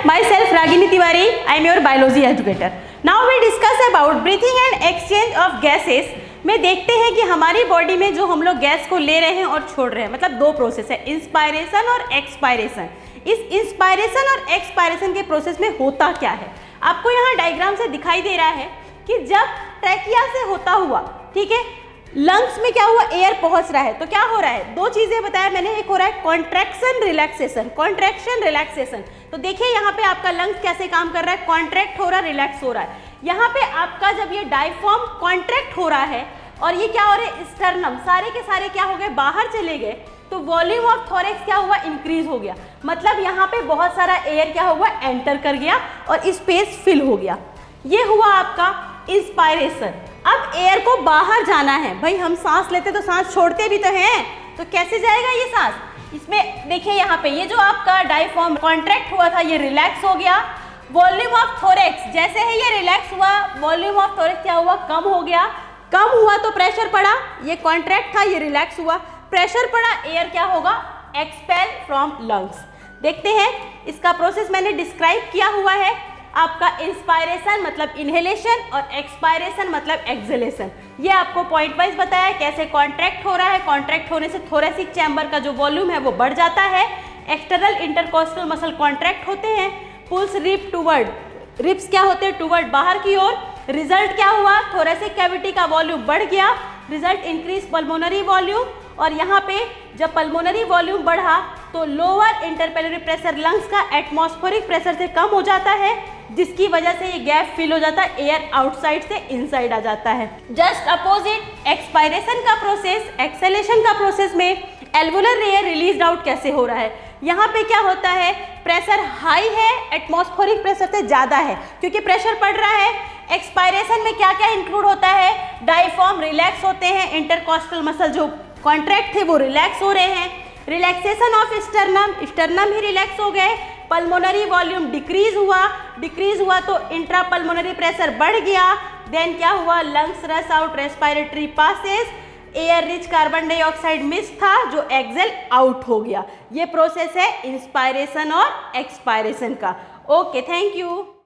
Myself Ragini Tiwari, I am your biology educator. Now we discuss about breathing and exchange of gases. में देखते हैं कि हमारी body में जो हम लोग गैस को ले रहे हैं और छोड़ रहे हैं, मतलब दो प्रोसेस है, इंस्पायरेशन और एक्सपायरेशन। इस इंस्पायरेशन और एक्सपायरेशन के प्रोसेस में होता क्या है, आपको यहाँ डायग्राम से दिखाई दे रहा है कि जब ट्रैकिया से होता हुआ, ठीक है, लंग्स में क्या हुआ, एयर पहुंच रहा है, तो क्या हो रहा है, दो चीजें बताया मैंने, एक हो रहा है कॉन्ट्रैक्शन रिलैक्सेशन, कॉन्ट्रैक्शन रिलैक्सेशन। तो देखिए यहाँ पे आपका लंग्स कैसे काम कर रहा है, कॉन्ट्रैक्ट हो रहा है, रिलैक्स हो रहा है। यहाँ पे आपका जब ये डायफ्राम कॉन्ट्रैक्ट हो रहा है और ये क्या हो रहा है, स्टर्नम, सारे के सारे क्या हो गए, बाहर चले गए, तो वॉल्यूम ऑफ थोरैक्स क्या हुआ, इंक्रीज हो गया। मतलब यहाँ पे बहुत सारा एयर क्या हुआ, एंटर कर गया और स्पेस फिल हो गया। ये हुआ आपका इंस्पायरेशन। अब एयर को बाहर जाना है, भाई हम सांस लेते तो सांस छोड़ते भी तो हैं, तो कैसे जाएगा ये सांस, इसमें देखिए यहाँ पे ये जो आपका डायफ्राम कॉन्ट्रैक्ट हुआ था ये रिलैक्स हो गया। वॉल्यूम ऑफ थोरैक्स, जैसे ही ये रिलैक्स हुआ वॉल्यूम ऑफ थोरैक्स क्या हुआ, कम हो गया। कम हुआ तो प्रेशर पड़ा, ये कॉन्ट्रैक्ट था ये रिलैक्स हुआ, प्रेशर पड़ा, एयर क्या होगा, एक्सपेल फ्रॉम लंग्स। देखते हैं इसका प्रोसेस मैंने डिस्क्राइब किया हुआ है। आपका इंस्पायरेशन मतलब इनहेलेशन और एक्सपायरेशन मतलब एक्सहेलेशन। ये आपको पॉइंट वाइज बताया कैसे कॉन्ट्रैक्ट हो रहा है। कॉन्ट्रैक्ट होने से थोरैसिक चैम्बर का जो वॉल्यूम है वो बढ़ जाता है। एक्सटर्नल इंटरकोस्टल मसल कॉन्ट्रैक्ट होते हैं, पुल्स रिप टूवर्ड, रिप्स क्या होते हैं, टूवर्ड, बाहर की ओर। रिजल्ट क्या हुआ, थोरैसिक कैविटी का वॉल्यूम बढ़ गया, रिजल्ट इंक्रीज पल्मोनरी वॉल्यूम। और यहाँ पे जब पल्मोनरी वॉल्यूम बढ़ा तो लोअर इंटरपेलरी प्रेशर लंग्स का एटमॉस्फेरिक प्रेशर से कम हो जाता है, जिसकी वजह से ये गैप फिल हो जाता है, एयर आउटसाइड से इनसाइड आ जाता है। जस्ट अपोजिट एक्सपायरेशन का प्रोसेस, एक्सहेलेशन का प्रोसेस में एल्वुलर एयर रिलीज आउट कैसे हो रहा है। यहाँ पे क्या होता है, प्रेशर हाई है, एटमॉस्फेरिक प्रेशर से ज़्यादा है क्योंकि प्रेशर पड़ रहा है। एक्सपायरेशन में क्या क्या इंक्लूड होता है, डायफ्राम रिलैक्स होते हैं, इंटरकोस्टल मसल जो कॉन्ट्रैक्ट थे वो रिलैक्स हो रहे हैं, relaxation of sternum, sternum he relax हो गए, पल्मोनरी वॉल्यूम डिक्रीज हुआ तो इंट्रा पल्मोनरी प्रेशर बढ़ गया। देन क्या हुआ, lungs rush out respiratory passes, air rich carbon dioxide miss था जो एक्सेल आउट हो गया। ये प्रोसेस है इंस्पायरेशन और एक्सपायरेशन का। Okay, thank you.